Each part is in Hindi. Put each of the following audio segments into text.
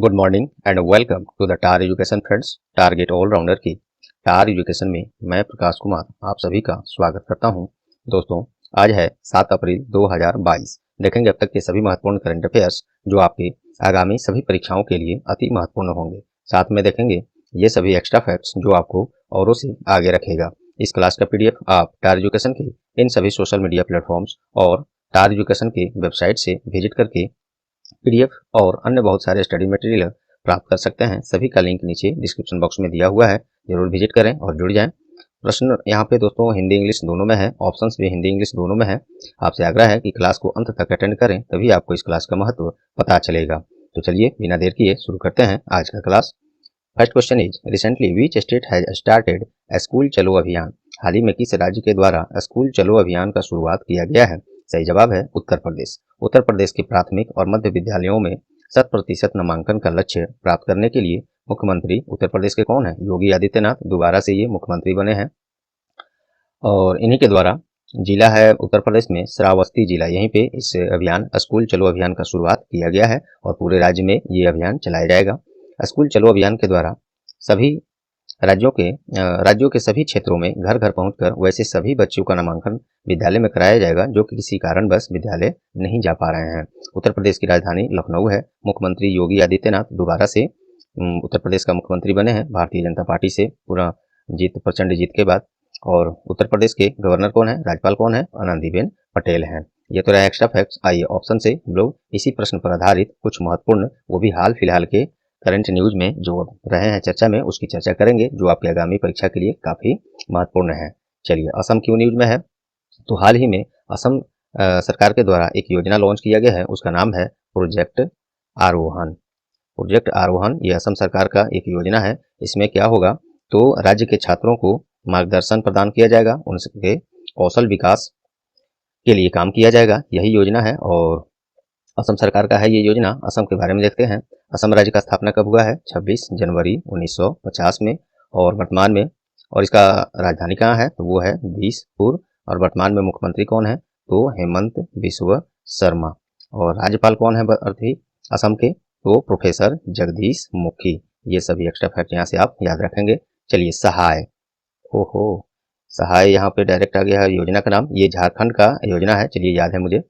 Good morning and welcome to the टार एजुकेशन फ्रेंड्स। टारगेट ऑलराउंडर की टार एजुकेशन में मैं प्रकाश कुमार आप सभी का स्वागत करता हूं। दोस्तों, आज है 7 अप्रैल 2022। देखेंगे अब तक के सभी महत्वपूर्ण करंट अफेयर्स जो आपके आगामी सभी परीक्षाओं के लिए अति महत्वपूर्ण होंगे। साथ में देखेंगे ये सभी एक्स्ट्रा फैक्ट्स जो आपको औरों से आगे रखेगा। इस क्लास का पीडीएफ आप टार एजुकेशन के इन सभी सोशल मीडिया प्लेटफॉर्म्स और टार एजुकेशन के वेबसाइट से विजिट करके पीडीएफ और अन्य बहुत सारे स्टडी मटेरियल प्राप्त कर सकते हैं। सभी का लिंक नीचे डिस्क्रिप्शन बॉक्स में दिया हुआ है, जरूर विजिट करें और जुड़ जाएं। प्रश्न यहाँ पे दोस्तों हिंदी इंग्लिश दोनों में है, ऑप्शंस भी हिंदी इंग्लिश दोनों में है। आपसे आग्रह है कि क्लास को अंत तक अटेंड करें, तभी आपको इस क्लास का महत्व पता चलेगा। तो चलिए बिना देर किए शुरू करते हैं आज का class. First question is recently which state has started school चलो अभियान। हाल ही में किस राज्य के द्वारा स्कूल चलो अभियान का शुरुआत किया गया है? सही जवाब है उत्तर प्रदेश। उत्तर प्रदेश के प्राथमिक और मध्य विद्यालयों में 100% नामांकन का लक्ष्य प्राप्त करने के लिए मुख्यमंत्री उत्तर प्रदेश के कौन है? योगी आदित्यनाथ। दोबारा से ये मुख्यमंत्री बने हैं और इन्हीं के द्वारा जिला है उत्तर प्रदेश में श्रावस्ती जिला, यहीं पे इस अभियान स्कूल चलो अभियान का शुरुआत किया गया है और पूरे राज्य में ये अभियान चलाया जाएगा। स्कूल चलो अभियान के द्वारा सभी राज्यों के सभी क्षेत्रों में घर घर पहुंचकर वैसे सभी बच्चों का नामांकन विद्यालय में कराया जाएगा जो कि किसी कारणवश विद्यालय नहीं जा पा रहे हैं। उत्तर प्रदेश की राजधानी लखनऊ है। मुख्यमंत्री योगी आदित्यनाथ दोबारा से उत्तर प्रदेश का मुख्यमंत्री बने हैं भारतीय जनता पार्टी से पूरा प्रचंड जीत के बाद। और उत्तर प्रदेश के गवर्नर कौन है, राज्यपाल कौन है? आनंदीबेन पटेल हैं। ये तो रहा एक्स्ट्रा फैक्ट्स। आइए ऑप्शन से हम लोग इसी प्रश्न पर आधारित कुछ महत्वपूर्ण, वो भी हाल फिलहाल के करंट न्यूज में जो रहे हैं चर्चा में, उसकी चर्चा करेंगे जो आपकी आगामी परीक्षा के लिए काफी महत्वपूर्ण है। चलिए, असम क्यों न्यूज में है? तो हाल ही में असम सरकार के द्वारा एक योजना लॉन्च किया गया है, उसका नाम है प्रोजेक्ट आरोहण। प्रोजेक्ट आरोहण ये असम सरकार का एक योजना है। इसमें क्या होगा, तो राज्य के छात्रों को मार्गदर्शन प्रदान किया जाएगा, उनके कौशल विकास के लिए काम किया जाएगा, यही योजना है और असम सरकार का है ये योजना। असम के बारे में देखते हैं। असम राज्य का स्थापना कब हुआ है? 26 जनवरी 1950 में और वर्तमान में, और इसका राजधानी कहाँ है? तो वो है दिसपुर। और वर्तमान में मुख्यमंत्री कौन है? तो हेमंत बिस्व शर्मा। और राज्यपाल कौन है अर्थी असम के? तो प्रोफेसर जगदीश मुखी। ये सभी एक्स्ट्रा फैक्ट यहाँ से आप याद रखेंगे। चलिए, सहाय। ओहो, सहाय यहाँ पे डायरेक्ट आ गया है योजना का नाम। ये झारखंड का योजना है, चलिए याद है मुझे।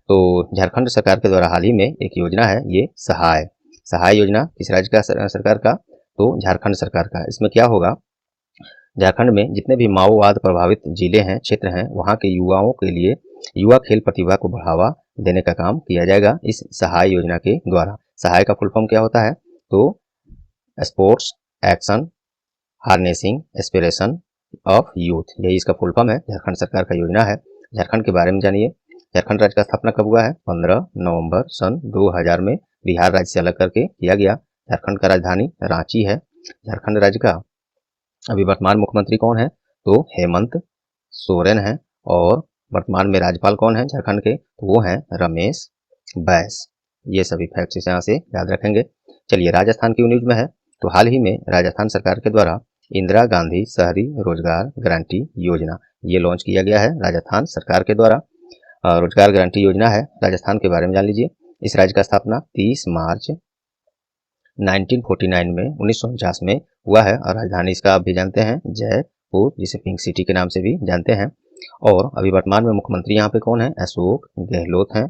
तो झारखंड सरकार के द्वारा हाल ही में एक योजना है ये सहाय। सहाय योजना किस राज्य का सरकार का? तो झारखंड सरकार का। इसमें क्या होगा, झारखंड में जितने भी माओवाद प्रभावित जिले हैं, क्षेत्र हैं, वहाँ के युवाओं के लिए युवा खेल प्रतिभा को बढ़ावा देने का काम किया जाएगा इस सहाय योजना के द्वारा। सहाय का फुल फॉर्म क्या होता है? तो sports action harnessing aspiration of youth, यही इसका फुल फॉर्म है। झारखंड सरकार का योजना है। झारखंड के बारे में जानिए। झारखंड राज्य का स्थापना कब हुआ है? 15 नवंबर सन 2000 में बिहार राज्य से अलग करके किया गया। झारखंड का राजधानी रांची है। झारखंड राज्य का अभी वर्तमान मुख्यमंत्री कौन है? तो हेमंत सोरेन है। और वर्तमान में राज्यपाल कौन है झारखंड के? तो वो है रमेश बैस। ये सभी फैक्ट्स इस यहाँ से याद रखेंगे। चलिए, राजस्थान की न्यूज में है। तो हाल ही में राजस्थान सरकार के द्वारा इंदिरा गांधी शहरी रोजगार गारंटी योजना ये लॉन्च किया गया है राजस्थान सरकार के द्वारा। रोजगार गारंटी योजना है। राजस्थान के बारे में जान लीजिए। इस राज्य का स्थापना 30 मार्च 1949 में 1949 में हुआ है और राजधानी इसका आप भी जानते हैं जयपुर, जिसे पिंक सिटी के नाम से भी जानते हैं। और अभी वर्तमान में मुख्यमंत्री यहाँ पे कौन है? अशोक गहलोत हैं।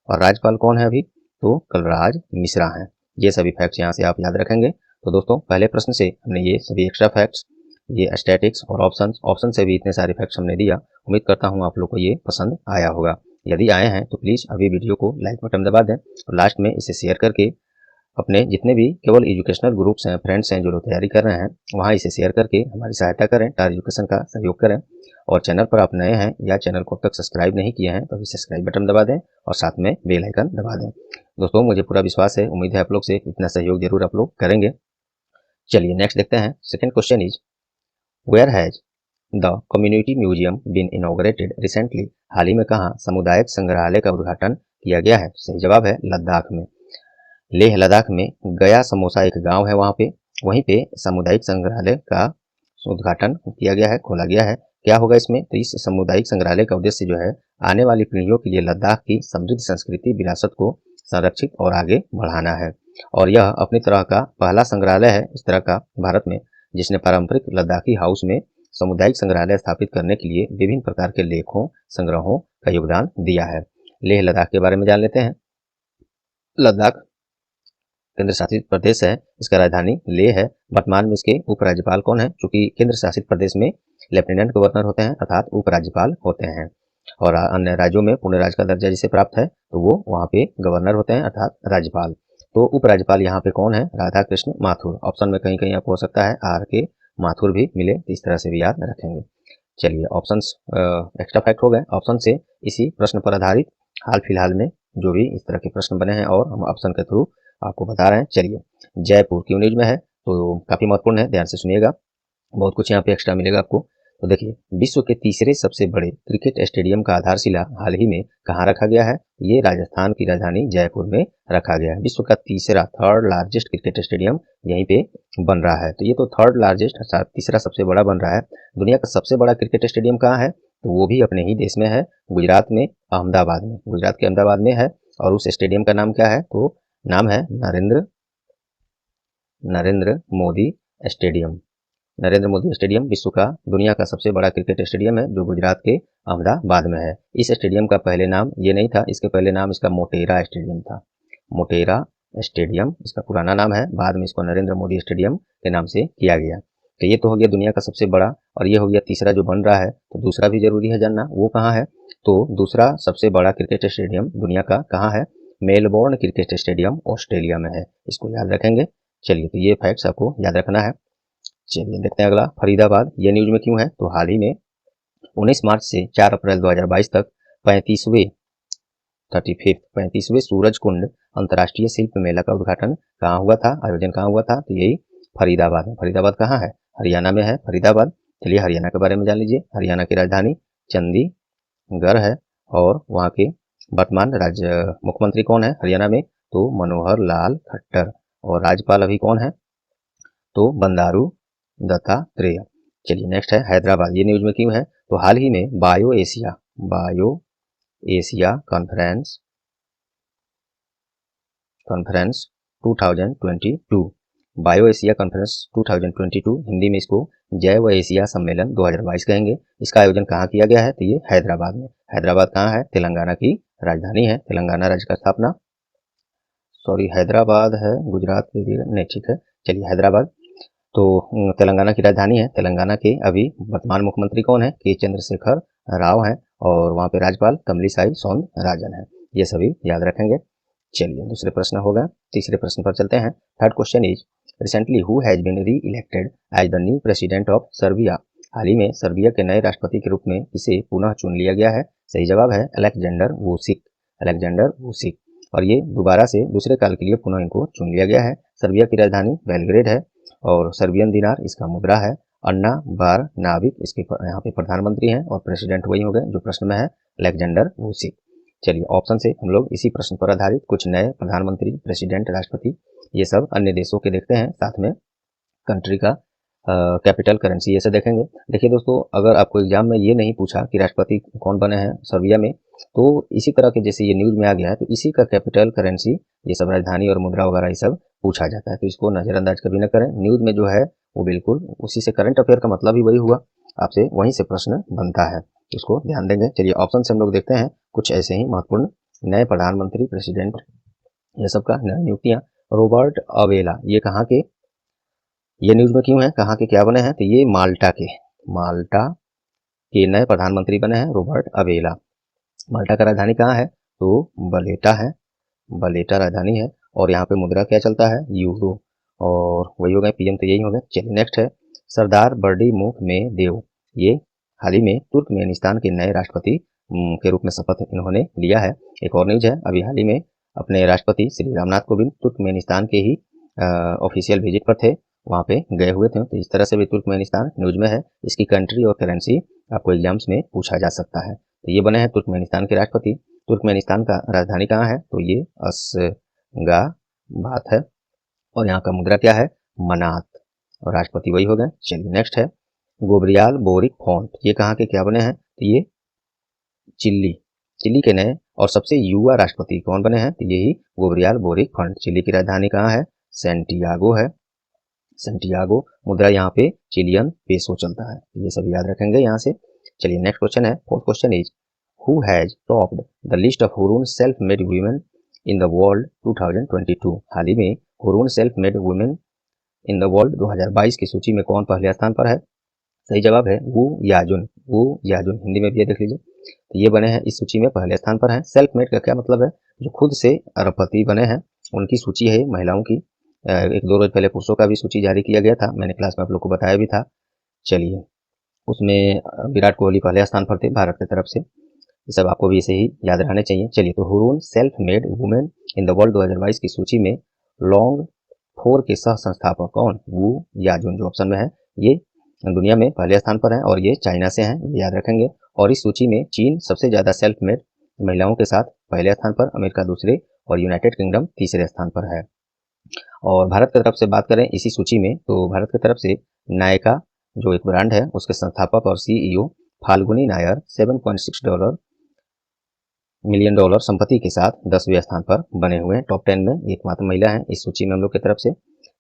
और राज्यपाल कौन है अभी? तो कलराज मिश्रा हैं। ये सभी फैक्ट्स यहाँ से आप याद रखेंगे। तो दोस्तों, पहले प्रश्न से हमने ये सभी एक्स्ट्रा फैक्ट्स, ये स्टैटिक्स और ऑप्शन से भी इतने सारे फैक्ट्स हमने दिया। उम्मीद करता हूँ आप लोग को ये पसंद आया होगा। यदि आए हैं तो प्लीज़ अभी वीडियो को लाइक बटन दबा दें और लास्ट में इसे शेयर करके अपने जितने भी केवल एजुकेशनल ग्रुप्स हैं, फ्रेंड्स हैं जो लोग तैयारी कर रहे हैं, वहाँ इसे शेयर करके हमारी सहायता करें, टार एजुकेशन का सहयोग करें। और चैनल पर आप नए हैं या चैनल को अब तक सब्सक्राइब नहीं किए हैं तो अभी सब्सक्राइब बटन दबा दें और साथ में बेल आइकन दबा दें। दोस्तों, मुझे पूरा विश्वास है, उम्मीद है आप लोग से इतना सहयोग जरूर आप लोग करेंगे। चलिए नेक्स्ट देखते हैं। Second question is where has the community museum been inaugurated recently. हाल ही में कहाँ सामुदायिक संग्रहालय का उद्घाटन किया गया है? सही जवाब है लद्दाख में। लेह लद्दाख में गया समोसा एक गांव है, वहाँ पे वहीं पे सामुदायिक संग्रहालय का उद्घाटन किया गया है, खोला गया है। क्या होगा इसमें? तो इस सामुदायिक संग्रहालय का उद्देश्य जो है आने वाली पीढ़ियों के लिए लद्दाख की समृद्ध संस्कृति विरासत को संरक्षित और आगे बढ़ाना है। और यह अपनी तरह का पहला संग्रहालय है इस तरह का भारत में, जिसने पारंपरिक लद्दाखी हाउस में सामुदायिक संग्रहालय स्थापित करने के लिए विभिन्न प्रकार के लेखों संग्रहों का योगदान दिया है। लेह लद्दाख के बारे में जान लेते हैं। लद्दाख केंद्र शासित प्रदेश है, इसका राजधानी लेह है। वर्तमान में इसके उपराज्यपाल कौन है? चूंकि केंद्र शासित प्रदेश में लेफ्टिनेंट गवर्नर होते हैं अर्थात उपराज्यपाल होते हैं, और अन्य राज्यों में पूर्ण राज्य का दर्जा जिसे प्राप्त है तो वो वहाँ पे गवर्नर होते हैं अर्थात राज्यपाल। तो उपराज्यपाल यहाँ पे कौन है? राधा कृष्ण माथुर। ऑप्शन में कहीं कहीं आपको हो सकता है आर के माथुर भी मिले, तो इस तरह से भी याद रखेंगे। चलिए ऑप्शंस एक्स्ट्रा फैक्ट हो गए। ऑप्शन से इसी प्रश्न पर आधारित हाल फिलहाल में जो भी इस तरह के प्रश्न बने हैं और हम ऑप्शन के थ्रू आपको बता रहे हैं। चलिए, जयपुर क्यों न्यूज में है तो काफी महत्वपूर्ण है, ध्यान से सुनिएगा, बहुत कुछ यहाँ पे एक्स्ट्रा मिलेगा आपको। तो देखिए, विश्व के तीसरे सबसे बड़े क्रिकेट स्टेडियम का आधारशिला हाल ही में कहाँ रखा गया है? ये राजस्थान की राजधानी जयपुर में रखा गया है। विश्व का तीसरा थर्ड लार्जेस्ट क्रिकेट स्टेडियम यहीं पे बन रहा है। तो ये तो थर्ड लार्जेस्ट तीसरा सबसे बड़ा बन रहा है। दुनिया का सबसे बड़ा क्रिकेट स्टेडियम कहाँ है? तो वो भी अपने ही देश में है, गुजरात में, अहमदाबाद में। गुजरात के अहमदाबाद में है। और उस स्टेडियम का नाम क्या है? तो नाम है नरेंद्र मोदी स्टेडियम। नरेंद्र मोदी स्टेडियम विश्व का दुनिया का सबसे बड़ा क्रिकेट स्टेडियम है जो गुजरात के अहमदाबाद में है। इस स्टेडियम का पहले नाम ये नहीं था, इसके पहले नाम इसका मोटेरा स्टेडियम था। मोटेरा स्टेडियम इसका पुराना नाम है, बाद में इसको नरेंद्र मोदी स्टेडियम के नाम से किया गया। तो ये तो हो गया दुनिया का सबसे बड़ा, और ये हो गया तीसरा जो बन रहा है। तो दूसरा भी जरूरी है जानना, वो कहाँ है? तो दूसरा सबसे बड़ा क्रिकेट स्टेडियम दुनिया का कहाँ है? मेलबोर्न क्रिकेट स्टेडियम ऑस्ट्रेलिया में है, इसको याद रखेंगे। चलिए, तो ये फैक्ट्स आपको याद रखना है। चलिए देखते हैं अगला, फरीदाबाद ये न्यूज में क्यों है? तो हाल ही में 19 मार्च से 4 अप्रैल 2022 तक 35वें सूरज कुंड अंतर्राष्ट्रीय शिल्प मेला का उद्घाटन कहाँ हुआ था? आयोजन कहाँ हुआ था? तो यही फरीदाबाद में। फरीदाबाद कहाँ है? हरियाणा में है फरीदाबाद। चलिए हरियाणा के बारे में जान लीजिए। हरियाणा की राजधानी चंडीगढ़ है, और वहाँ के वर्तमान राज्य मुख्यमंत्री कौन है हरियाणा में? तो मनोहर लाल खट्टर। और राज्यपाल अभी कौन है? तो बंडारू दत्तात्रेय। चलिए नेक्स्ट है हैदराबाद ये न्यूज में क्यों है? तो हाल ही में bio Asia conference 2022, bio Asia conference 2022, Hindi में इसको जैव एशिया सम्मेलन 2022 कहेंगे। इसका आयोजन कहाँ किया गया है? तो ये हैदराबाद में। हैदराबाद कहाँ है? तेलंगाना की राजधानी है। तेलंगाना राज्य का स्थापना, सॉरी हैदराबाद है गुजरात के लिए नहीं, ठीक है। चलिए हैदराबाद तो तेलंगाना की राजधानी है। तेलंगाना के अभी वर्तमान मुख्यमंत्री कौन है? के चंद्रशेखर राव है, और वहाँ पे राज्यपाल तमिलिसाई सौंदरराजन है। ये सभी याद रखेंगे। चलिए दूसरे प्रश्न हो गए, तीसरे प्रश्न पर चलते हैं। Third question is recently who has been reelected as the new president of Serbia? हाल ही में सर्बिया के नए राष्ट्रपति के रूप में इसे पुनः चुन लिया गया है। सही जवाब है अलेक्जेंडर वुसिक। और ये दोबारा से दूसरे काल के लिए पुनः इनको चुन लिया गया है। सर्बिया की राजधानी बेलग्रेड है, और सर्बियन दिनार इसका मुद्रा है। अन्ना बारनाविक इसके यहाँ पे प्रधानमंत्री हैं, और प्रेसिडेंट वही हो गए जो प्रश्न में है, अलेक्जेंडर वुसिक। चलिए ऑप्शन से हम लोग इसी प्रश्न पर आधारित कुछ नए प्रधानमंत्री, प्रेसिडेंट, राष्ट्रपति ये सब अन्य देशों के देखते हैं, साथ में कंट्री का कैपिटल करेंसी ये सब देखेंगे। देखिए दोस्तों, अगर आपको एग्जाम में ये नहीं पूछा कि राष्ट्रपति कौन बने हैं सर्बिया में, तो इसी तरह के जैसे ये न्यूज में आ गया है तो इसी का कैपिटल करेंसी ये सब राजधानी और मुद्रा वगैरह ये सब पूछा जाता है, तो इसको नजरअंदाज कभी न करें। न्यूज में जो है वो बिल्कुल उसी से, करंट अफेयर का मतलब ही वही हुआ, आपसे वहीं से प्रश्न बनता है, इसको ध्यान देंगे। चलिए ऑप्शन से हम लोग देखते हैं कुछ ऐसे ही महत्वपूर्ण नए प्रधानमंत्री, प्रेसिडेंट ये सब का नई नियुक्तियां। रॉबर्ट अवेला ये कहाँ के, ये न्यूज में क्यों है, कहाँ के क्या बने हैं? तो ये माल्टा के नए प्रधानमंत्री बने हैं रॉबर्ट अवेला। माल्टा का राजधानी कहाँ है? तो बलेटा है, बलेटा राजधानी है, और यहाँ पे मुद्रा क्या चलता है? यूरो, और वही हो गए पीएम, तो यही हो गए। चलिए नेक्स्ट है सरदार बर्डी मुख में देव, ये हाल ही में तुर्कमेनिस्तान के नए राष्ट्रपति के रूप में शपथ इन्होंने लिया है। एक और न्यूज है, अभी हाल ही में अपने राष्ट्रपति श्री रामनाथ कोविंद तुर्कमेनिस्तान के ही ऑफिशियल विजिट पर थे, वहाँ पे गए हुए थे। तो इस तरह से भी तुर्कमेनिस्तान न्यूज में है। इसकी कंट्री और करेंसी आपको एग्जाम्स में पूछा जा सकता है। तो ये बने हैं तुर्कमेनिस्तान के राष्ट्रपति। तुर्कमेनिस्तान का राजधानी कहाँ है? तो ये अशगाबाद है, और यहाँ का मुद्रा क्या है? मनात, और राष्ट्रपति वही हो गए। चलिए नेक्स्ट है गोब्रियाल बोरिक फोंट, ये कहाँ के क्या बने हैं? तो ये चिल्ली के नए और सबसे युवा राष्ट्रपति कौन बने हैं? तो यही गोब्रियाल बोरिक फंड। चिली की राजधानी कहाँ है? सैंटियागो है। सैंटियागो। मुद्रा यहाँ पे चिलियन पेसो चलता है। ये सब याद रखेंगे यहाँ से। चलिए नेक्स्ट क्वेश्चन है। Fourth question is who has topped the list of Hurun self made women in the world 2022। हाल ही में Hurun self made women in the world 2022 की सूची में कौन पहले स्थान पर है? सही जवाब है वू याजुन। वू याजुन, हिंदी में भी ये देख लीजिए। तो ये बने हैं इस सूची में पहले स्थान पर हैं। सेल्फ मेड का क्या मतलब है? जो खुद से अरबपति बने हैं, उनकी सूची है महिलाओं की। एक दो रोज पहले पुरुषों का भी सूची जारी किया गया था, मैंने क्लास में आप लोग को बताया भी था। चलिए, उसमें विराट कोहली पहले स्थान पर थे भारत की तरफ से। ये सब आपको भी ऐसे ही याद रहने चाहिए। चलिए, तो Hurun self made women in the world 2022 की सूची में लॉन्ग 4 के सह संस्थापक कौन? वू याजुन, जो ऑप्शन में है, ये दुनिया में पहले स्थान पर हैं और ये चाइना से हैं, ये याद रखेंगे। और इस सूची में चीन सबसे ज़्यादा सेल्फ मेड महिलाओं के साथ पहले स्थान पर, अमेरिका दूसरे और यूनाइटेड किंगडम तीसरे स्थान पर है। और भारत की तरफ से बात करें इसी सूची में, तो भारत की तरफ से नायका जो एक ब्रांड है, उसके संस्थापक और सीईओ फाल्गुनी नायर $7.6 मिलियन संपत्ति के साथ 10वें स्थान पर बने हुए हैं। टॉप 10 में एकमात्र महिला है इस सूची में हम लोग की तरफ से।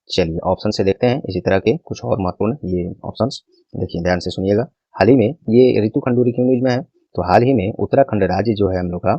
चलिए ऑप्शन से देखते हैं इसी तरह के कुछ और महत्वपूर्ण ये ऑप्शंस, देखिए ध्यान से सुनिएगा। हाल ही में ये रितु खंडूरी की न्यूज में है, तो हाल ही में उत्तराखंड राज्य जो है हम लोग का,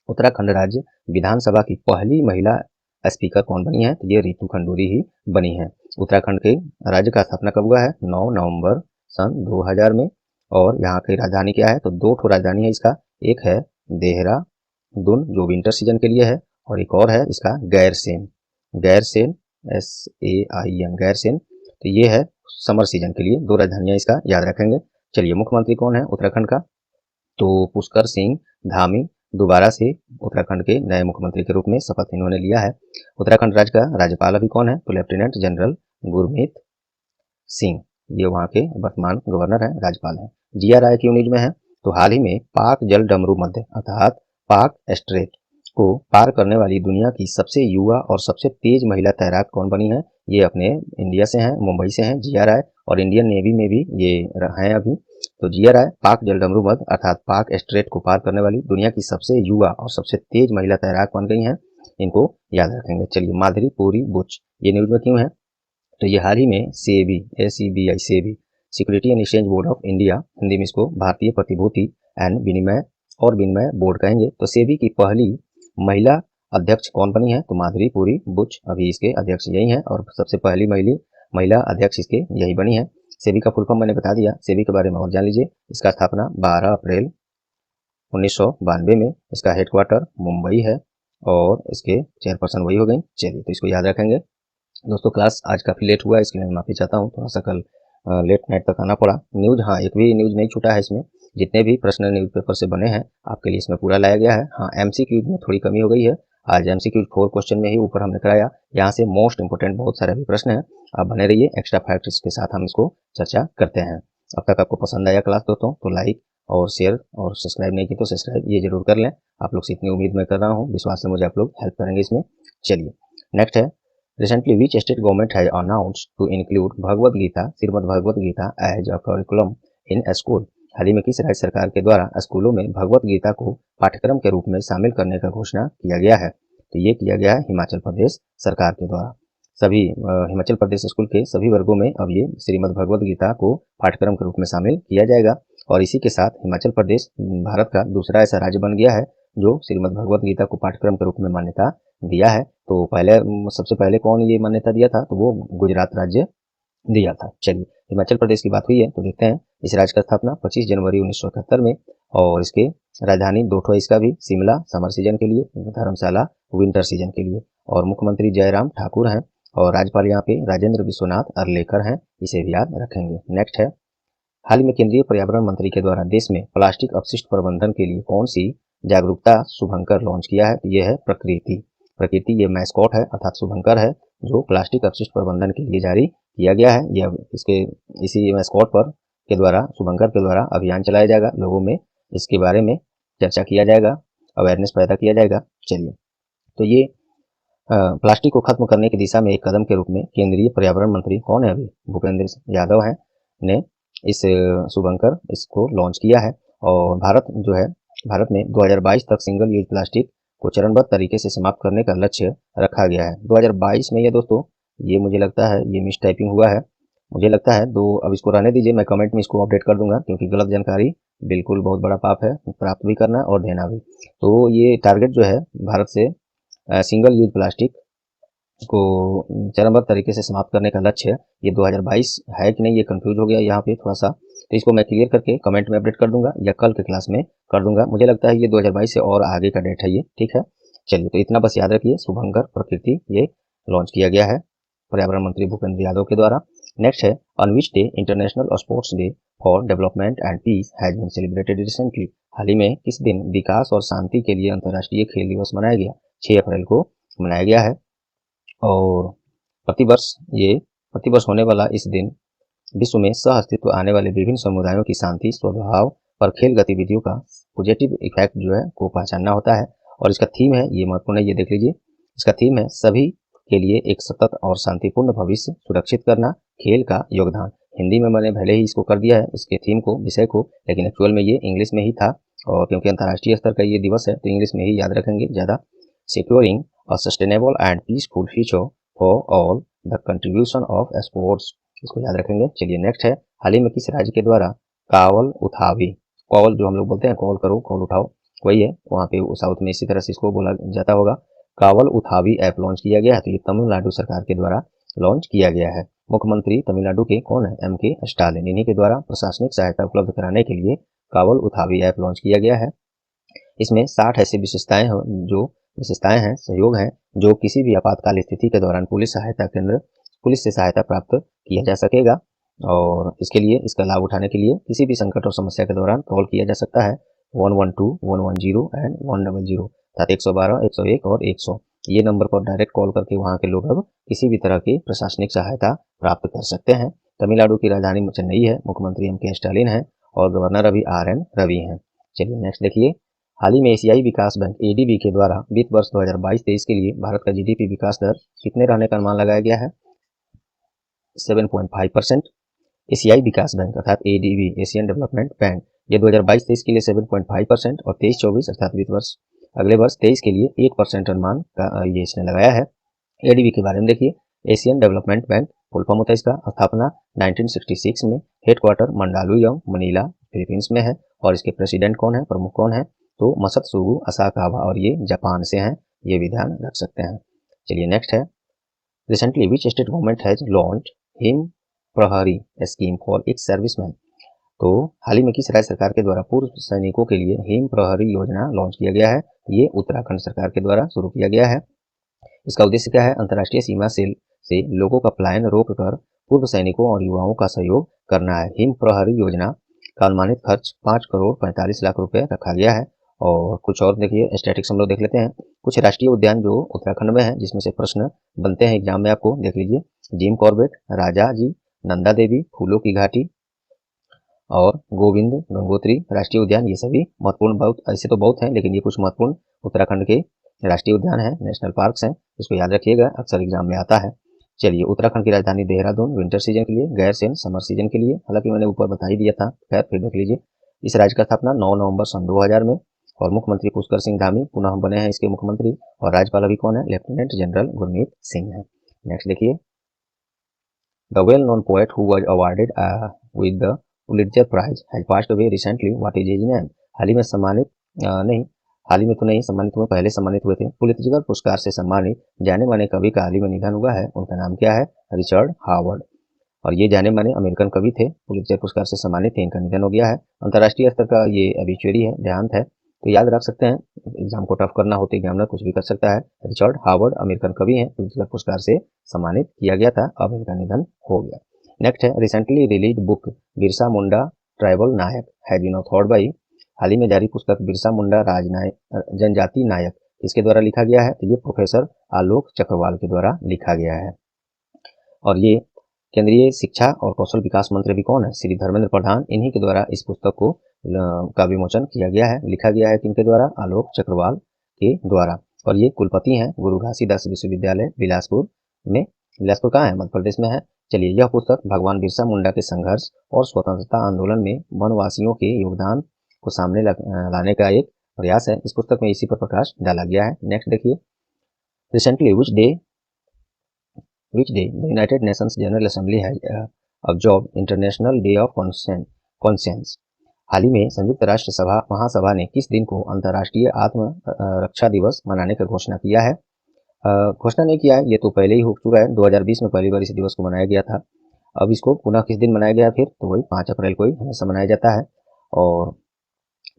उत्तराखंड राज्य विधानसभा की पहली महिला स्पीकर कौन बनी है? तो ये रितु खंडूरी ही बनी है। उत्तराखंड के राज्य का स्थापना कब हुआ है? 9 नवंबर सन 2000 में। और यहाँ की राजधानी क्या है? तो दो ठो राजधानी है इसका, एक है देहरादून जो विंटर सीजन के लिए है, और एक और है इसका गैरसेन। गैरसेन SAIN गैरसेन, तो ये है समर सीजन के लिए। दो राजधानियां इसका याद रखेंगे। चलिए, मुख्यमंत्री कौन है उत्तराखंड का? तो पुष्कर सिंह धामी दोबारा से उत्तराखंड के नए मुख्यमंत्री के रूप में शपथ इन्होंने लिया है। उत्तराखंड राज्य का राज्यपाल अभी कौन है? तो लेफ्टिनेंट जनरल गुरमीत सिंह, ये वहाँ के वर्तमान गवर्नर हैं, राज्यपाल हैं। GRI क्यों न्यूज में है? तो हाल ही में पाक जल डमरू मध्य अर्थात पाक स्ट्रेट को पार करने वाली दुनिया की सबसे युवा और सबसे तेज महिला तैराक कौन बनी है? ये अपने इंडिया से हैं, मुंबई से हैं। GRI और इंडियन नेवी में भी ये हैं अभी। तो GRI पाक जल डमरू मध्य अर्थात पाक स्ट्रेट को पार करने वाली दुनिया की सबसे युवा और सबसे तेज महिला तैराक बन गई हैं, इनको याद रखेंगे। चलिए, माधुरी पूरी बुच ये न्यूज में क्यों है? तो ये हाल ही में SEBI SEBI SEBI security and exchange board of India, Hindi में इसको भारतीय प्रतिभूति एंड विनिमय बोर्ड कहेंगे, तो सेबी की पहली महिला अध्यक्ष कौन बनी है? तो माधुरी पूरी बुच अभी इसके अध्यक्ष यही हैं, और सबसे पहली महिला अध्यक्ष इसके यही बनी है। सेबी का फुल फॉर्म मैंने बता दिया, सेबी के बारे में और जान लीजिए। इसका स्थापना 12 अप्रैल 1992 में, इसका हेडक्वार्टर मुंबई है और इसके चेयरपर्सन वही हो गई। चलिए, तो इसको याद रखेंगे। दोस्तों, क्लास आज काफ़ी लेट हुआ है, इसके लिए मैं माफ़ी चाहता हूँ। थोड़ा सा कल लेट नाइट तक आना पड़ा। न्यूज़, हाँ, एक भी न्यूज़ नहीं छूटा है इसमें। जितने भी प्रश्न न्यूज़पेपर से बने हैं आपके लिए इसमें पूरा लाया गया है। हाँ, MCQ में थोड़ी कमी हो गई है। आज MCQ 4 क्वेश्चन में ही ऊपर हमने कराया, यहाँ से मोस्ट इंपोर्टेंट बहुत सारे भी प्रश्न हैं। आप बने रहिए, एक्स्ट्रा फैक्ट्स के साथ हम इसको चर्चा करते हैं। अब तक आपको पसंद आया क्लास दोस्तों तो लाइक और शेयर और सब्सक्राइब नहीं की तो सब्सक्राइब ये जरूर कर लें। आप लोग से इतनी उम्मीद मैं कर रहा हूँ, विश्वास है मुझे आप लोग हेल्प करेंगे इसमें। चलिए, नेक्स्ट है, recently which state government has announced to include Bhagavad Gita, Shrimad Bhagavad Gita as a curriculum in a school? हाल ही में किस राज्य सरकार के द्वारा स्कूलों में भगवत गीता को पाठ्यक्रम के रूप में शामिल करने का घोषणा किया गया है? तो ये किया गया है हिमाचल प्रदेश सरकार के द्वारा। सभी हिमाचल प्रदेश स्कूल के सभी वर्गों में अब ये श्रीमद् भगवत गीता को पाठ्यक्रम के रूप में शामिल किया जाएगा। और इसी के साथ हिमाचल प्रदेश भारत का दूसरा ऐसा राज्य बन गया है जो श्रीमद् भगवत गीता को पाठ्यक्रम के रूप में मान्यता दिया है। तो पहले सबसे पहले कौन ये मान्यता दिया था? तो वो गुजरात राज्य दिया था। चलिए, हिमाचल प्रदेश की बात हुई है तो देखते हैं। इस राज्य का स्थापना 25 जनवरी 1971 में, और इसके राजधानी दो ठो इसका भी, शिमला समर सीजन के लिए, धर्मशाला विंटर सीजन के लिए। और मुख्यमंत्री जयराम ठाकुर हैं और राज्यपाल यहाँ पे राजेंद्र विश्वनाथ अर्लेकर हैं, इसे भी याद रखेंगे। नेक्स्ट है, हाल ही में केंद्रीय पर्यावरण मंत्री के द्वारा देश में प्लास्टिक अपशिष्ट प्रबंधन के लिए कौन सी जागरूकता शुभंकर लॉन्च किया है? ये है प्रकृति ये मैस्कॉट है अर्थात शुभंकर है, जो प्लास्टिक अपशिष्ट प्रबंधन के लिए जारी किया गया है। यह इसी मैस्कॉट पर के द्वारा, शुभंकर के द्वारा अभियान चलाया जाएगा, लोगों में इसके बारे में चर्चा किया जाएगा, अवेयरनेस पैदा किया जाएगा। चलिए, तो ये प्लास्टिक को खत्म करने की दिशा में एक कदम के रूप में केंद्रीय पर्यावरण मंत्री कौन है? अभी भूपेंद्र यादव हैं ने इस शुभंकर इसको लॉन्च किया है। और भारत जो है भारत में 2022 तक सिंगल यूज प्लास्टिक को चरणबद्ध तरीके से समाप्त करने का लक्ष्य रखा गया है। 2022 में ये दोस्तों, ये मुझे लगता है ये मिस टाइपिंग हुआ है, मुझे लगता है। दो अब इसको रहने दीजिए, मैं कमेंट में इसको अपडेट कर दूंगा, क्योंकि गलत जानकारी बिल्कुल बहुत बड़ा पाप है, प्राप्त भी करना और देना भी। तो ये टारगेट जो है भारत से सिंगल यूज प्लास्टिक को चरणबद्ध तरीके से समाप्त करने का लक्ष्य, ये 2022 है कि नहीं, ये कंफ्यूज हो गया यहाँ पे थोड़ा सा। तो इसको मैं क्लियर करके कमेंट में अपडेट कर दूंगा या कल के क्लास में कर दूंगा। मुझे लगता है ये 2022 से और आगे का डेट है ये, ठीक है। चलिए, तो इतना बस याद रखिए, शुभंकर प्रकृति ये लॉन्च किया गया है पर्यावरण मंत्री भूपेंद्र यादव के द्वारा। नेक्स्ट है, on which day International Sports Day for Development and Peace has been celebrated recently. हाल ही में किस दिन विकास और शांति के लिए अंतर्राष्ट्रीय खेल दिवस मनाया गया? 6 अप्रैल को मनाया गया है। और प्रतिवर्ष होने वाला इस दिन विश्व में सह अस्तित्व आने वाले विभिन्न समुदायों की शांति स्वभाव पर खेल गतिविधियों का पॉजिटिव इफेक्ट जो है को पहचानना होता है। और इसका थीम है, ये महत्वपूर्ण है, ये देख लीजिए, इसका थीम है सभी के लिए एक सतत और शांतिपूर्ण भविष्य सुरक्षित करना, खेल का योगदान। हिंदी में मैंने भले ही इसको कर दिया है, इसके थीम को, विषय को, लेकिन एक्चुअल में ये इंग्लिश में ही था। और क्योंकि अंतर्राष्ट्रीय स्तर का ये दिवस है तो इंग्लिश में ही याद रखेंगे ज़्यादा। Securing a sustainable and peaceful future for all the contribution of sports, इसको याद रखेंगे। चलिए, नेक्स्ट है, हाल ही में किस राज्य के द्वारा कावल उठावी, कॉल जो हम लोग बोलते हैं, कॉल करो, कॉल उठाओ, वही है, वहाँ पे साउथ में इसी तरह से इसको बोला जाता होगा, कावल उठावी ऐप लॉन्च किया गया है। तो ये तमिलनाडु सरकार के द्वारा लॉन्च किया गया है। मुख्यमंत्री तमिलनाडु के कौन है? M.K. स्टालिन। इन्हीं के द्वारा प्रशासनिक सहायता उपलब्ध कराने के लिए कावल उठावी ऐप लॉन्च किया गया है। इसमें 60 ऐसी विशेषताएं हैं, सहयोग हैं, जो किसी भी आपातकाल स्थिति के दौरान पुलिस से सहायता प्राप्त किया जा सकेगा। और इसके लिए, इसका लाभ उठाने के लिए किसी भी संकट और समस्या के दौरान कॉल किया जा सकता है 112, 110 एंड 100, अर्थात 112, 101 और 100। ये नंबर पर डायरेक्ट कॉल करके वहाँ के लोग अब किसी भी तरह की प्रशासनिक सहायता प्राप्त कर सकते हैं। तमिलनाडु की राजधानी चेन्नई है, मुख्यमंत्री M.K. स्टालिन है और गवर्नर अभी R.N. रवि हैं। चलिए, नेक्स्ट देखिए, हाल ही में एशियाई विकास बैंक ADB के द्वारा वित्त वर्ष 2022-23 के लिए भारत का GDP विकास दर कितने रहने का अनुमान लगाया गया है? 7.5%। एशियाई विकास बैंक अर्थात ADB, एशियन डेवलपमेंट बैंक, ये 2022-23 के लिए 7.5% और 23-24 अर्थात वित्त वर्ष अगले वर्ष 23 के लिए 1% अनुमान का ये इसने लगाया है। ADB के बारे में देखिए, Asian development bank full form होता है इसका, स्थापना 1966 में, हेडक्वार्टर मंडालुयम मनीला फिलीपींस में है। और इसके प्रेसिडेंट कौन है, प्रमुख कौन है? तो मसत्सुगु असाकावा, और ये जापान से हैं, ये भी ध्यान रख सकते हैं। चलिए, नेक्स्ट है, recently which state government has launched him प्रहरी स्कीम फॉर इट्स सर्विसमैन। तो हाल ही में किस राज्य सरकार के द्वारा पूर्व सैनिकों के लिए हिम प्रहरी योजना लॉन्च किया गया है? ये उत्तराखंड सरकार के द्वारा शुरू किया गया है। इसका उद्देश्य क्या है? अंतर्राष्ट्रीय सीमा से लोगों का पलायन रोककर पूर्व सैनिकों और युवाओं का सहयोग करना है। हिम प्रहरी योजना का अनुमानित खर्च 5 करोड़ 45 लाख रुपए रखा गया है। और कुछ और देखिए, स्टैटिक्स हम लोग देख लेते हैं। कुछ राष्ट्रीय उद्यान जो उत्तराखंड में है, जिसमें से प्रश्न बनते हैं एग्जाम में, आपको देख लीजिए, जिम कॉर्बेट, राजा जी, नंदा देवी, फूलों की घाटी और गोविंद गंगोत्री राष्ट्रीय उद्यान, ये सभी महत्वपूर्ण, बहुत ऐसे तो बहुत हैं, लेकिन ये कुछ महत्वपूर्ण उत्तराखंड के राष्ट्रीय उद्यान है, नेशनल पार्क्स हैं, इसको याद रखिएगा, अक्सर एग्जाम में आता है। चलिए, उत्तराखंड की राजधानी देहरादून विंटर सीजन के लिए, गैरसैंण समर सीजन के लिए, हालांकि मैंने ऊपर बता ही दिया था, खैर फिर देख लीजिए। इस राज्य का स्थापना 9 नवंबर सन 2000 में, और मुख्यमंत्री पुष्कर सिंह धामी पुनः बने हैं इसके मुख्यमंत्री, और राज्यपाल अभी कौन है? लेफ्टिनेंट जनरल गुरमीत सिंह है। नेक्स्ट देखिए, the well known poet who was awarded with the Pulitzer Prize has passed away recently, what is his name. हाल ही में सम्मानित नहीं, हाल ही में तो नहीं सम्मानित हुए, पहले सम्मानित हुए थे। पुलित्जर पुरस्कार से सम्मानित जाने माने कवि का हाल ही में निधन हुआ है, उनका नाम क्या है? Richard Howard. और ये जाने माने अमेरिकन कवि थे, पुलित्जर पुरस्कार से सम्मानित थे, इनका निधन हो गया है। अंतर्राष्ट्रीय स्तर का ये अबिचुअरी है, देहांत है, तो याद रख सकते हैं, एग्जाम को टफ करना होते एग्जामिनर कुछ भी कर सकता है। रिचर्ड हावर्ड अमेरिकन कवि हैं, पुलित्जर पुरस्कार से सम्मानित किया गया था, अब इनका निधन हो गया। नेक्स्ट है, recently released book Birsa Munda tribal Nayak has been authored by, हाल ही में जारी पुस्तक बिरसा मुंडा जनजाति नायक इसके द्वारा लिखा गया है? तो ये प्रोफेसर आलोक चक्रवाल के द्वारा लिखा गया है। और ये केंद्रीय शिक्षा और कौशल विकास मंत्री भी कौन है? श्री धर्मेंद्र प्रधान, इन्हीं के द्वारा इस पुस्तक को का विमोचन किया गया है, लिखा गया है किनके द्वारा? आलोक चक्रवाल के द्वारा। और ये कुलपति हैं गुरु घासीदास विश्वविद्यालय बिलासपुर में। बिलासपुर कहाँ है? मध्य प्रदेश में है। चलिए, यह पुस्तक भगवान बिरसा मुंडा के संघर्ष और स्वतंत्रता आंदोलन में वनवासियों के योगदान को सामने लाने का एक प्रयास है। इस पुस्तक में इसी पर प्रकाश डाला गया है। नेक्स्ट देखिए, recently which day the United Nations General Assembly has observed International Day of Conscience। हाल ही में संयुक्त राष्ट्र सभा महासभा ने किस दिन को अंतर्राष्ट्रीय आत्म रक्षा दिवस मनाने का घोषणा किया है? घोषणा नहीं किया है, ये तो पहले ही हो चुका है। 2020 में पहली बार इस दिवस को मनाया गया था। अब इसको पुनः किस दिन मनाया गया फिर, तो वही 5 अप्रैल को ही हमेशा मनाया जाता है। और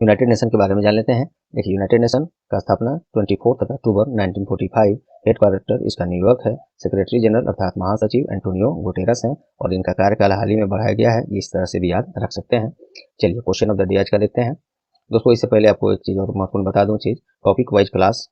यूनाइटेड नेशन के बारे में जान लेते हैं। देखिए, यूनाइटेड नेशन का स्थापना 24 अक्टूबर 1945, हेडक्वार्टर इसका न्यूयॉर्क है। सेक्रेटरी जनरल अर्थात महासचिव एंटोनियो गुटेरस हैं और इनका कार्यकाल हाल ही में बढ़ाया गया है। इस तरह से भी याद रख सकते हैं। चलिए क्वेश्चन ऑफ द डे आज का देखते हैं। दोस्तों, इससे पहले आपको एक चीज़ और महत्वपूर्ण बता दूँ चीज़, topic wise class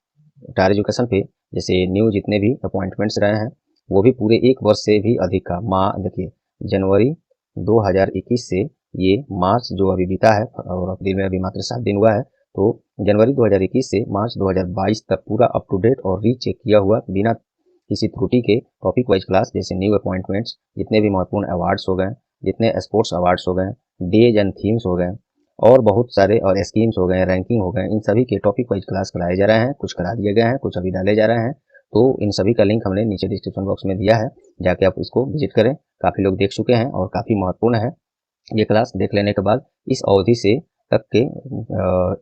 tier education पे जैसे न्यू जितने भी अपॉइंटमेंट्स रहे हैं वो भी पूरे 1 वर्ष से भी अधिक का देखिए जनवरी 2021 से ये मार्च जो अभी बीता है और अप्रैल में अभी मात्र 7 दिन हुआ है, तो जनवरी 2021 से मार्च 2022 तक पूरा अप टू डेट और रीचेक किया हुआ बिना किसी त्रुटि के टॉपिक वाइज क्लास जैसे न्यू अपॉइंटमेंट्स, जितने भी महत्वपूर्ण अवार्ड्स हो गए, जितने स्पोर्ट्स अवार्ड्स हो गए, डेज एंड थीम्स हो गए और बहुत सारे और स्कीम्स हो गए, रैंकिंग हो गए, इन सभी के टॉपिक वाइज क्लास कराए जा रहे हैं। कुछ करा दिए गए हैं, कुछ अभी डाले जा रहे हैं। तो इन सभी का लिंक हमने नीचे डिस्क्रिप्शन बॉक्स में दिया है, जाके आप इसको विजिट करें। काफ़ी लोग देख चुके हैं और काफ़ी महत्वपूर्ण है। ये क्लास देख लेने के बाद इस अवधि से तक के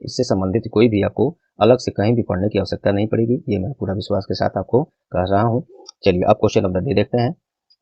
इससे संबंधित कोई भी आपको अलग से कहीं भी पढ़ने की आवश्यकता नहीं पड़ेगी, ये मैं पूरा विश्वास के साथ आपको कह रहा हूँ। चलिए अब क्वेश्चन ऑफ द डे देखते हैं।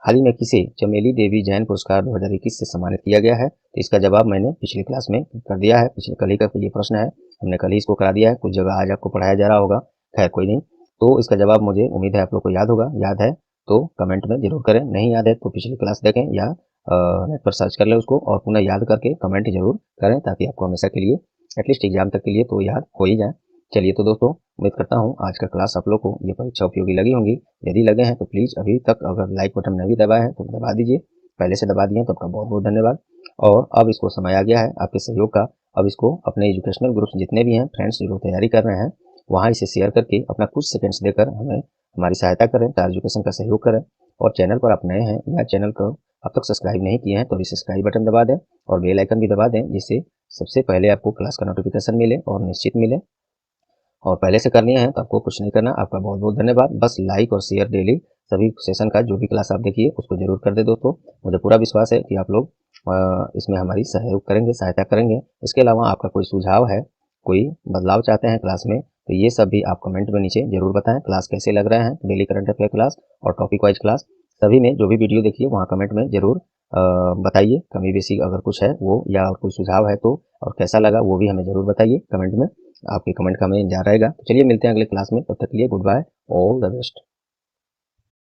हाल ही में किसे चमेली देवी जैन पुरस्कार 2021 से सम्मानित किया गया है? तो इसका जवाब मैंने पिछली क्लास में कर दिया है। पिछले कल ही का ये प्रश्न है, हमने कल ही इसको करा दिया है। कुछ जगह आज आपको पढ़ाया जा रहा होगा, खैर कोई नहीं। तो इसका जवाब मुझे उम्मीद है आप लोग को याद होगा। याद है तो कमेंट में जरूर करें, नहीं याद है तो पिछली क्लास देखें या नेट पर सर्च कर लें उसको और पुनः याद करके कमेंट जरूर करें, ताकि आपको हमेशा के लिए एटलीस्ट एग्जाम तक के लिए तो याद हो ही जाए। चलिए तो दोस्तों, उम्मीद करता हूँ आज का क्लास आप लोग को ये परीक्षा उपयोगी लगी होंगी। यदि लगे हैं तो प्लीज़ अभी तक अगर लाइक बटन नहीं दबाए हैं तो दबा दीजिए। पहले से दबा दिए तो आपका बहुत बहुत धन्यवाद। और अब इसको समय आ गया है आपके सहयोग का। अब इसको अपने एजुकेशनल ग्रुप्स जितने भी हैं फ्रेंड्स जो तैयारी कर रहे हैं वहाँ इसे शेयर करके अपना कुछ सेकेंड्स देकर हमें हमारी सहायता करें, टायर एजुकेशन का सहयोग करें। और चैनल पर आप नए हैं या चैनल को अब तक सब्सक्राइब नहीं किए हैं तो अभी सब्सक्राइब बटन दबा दें और बेल आइकन भी दबा दें, जिससे सबसे पहले आपको क्लास का नोटिफिकेशन मिले और निश्चित मिले। और पहले से करनी है तो आपको कुछ नहीं करना। आपका बहुत बहुत धन्यवाद। बस लाइक और शेयर डेली सभी सेशन का जो भी क्लास आप देखिए उसको जरूर कर दे दोस्तों। मुझे पूरा विश्वास है कि आप लोग इसमें हमारी सहयोग करेंगे, सहायता करेंगे। इसके अलावा आपका कोई सुझाव है, कोई बदलाव चाहते हैं क्लास में, तो ये सब भी आप कमेंट में नीचे जरूर बताएं। क्लास कैसे लग रहे हैं, डेली करंट अफेयर क्लास और टॉपिक वाइज क्लास सभी में जो भी वीडियो देखिए वहाँ कमेंट में जरूर बताइए। कमी बेसी अगर कुछ है वो या कोई सुझाव है तो और कैसा लगा वो भी हमें जरूर बताइए कमेंट में। आपके कमेंट का हमें इंतजार रहेगा। तो चलिए मिलते हैं अगले क्लास में, तब तक के लिए goodbye, all the best.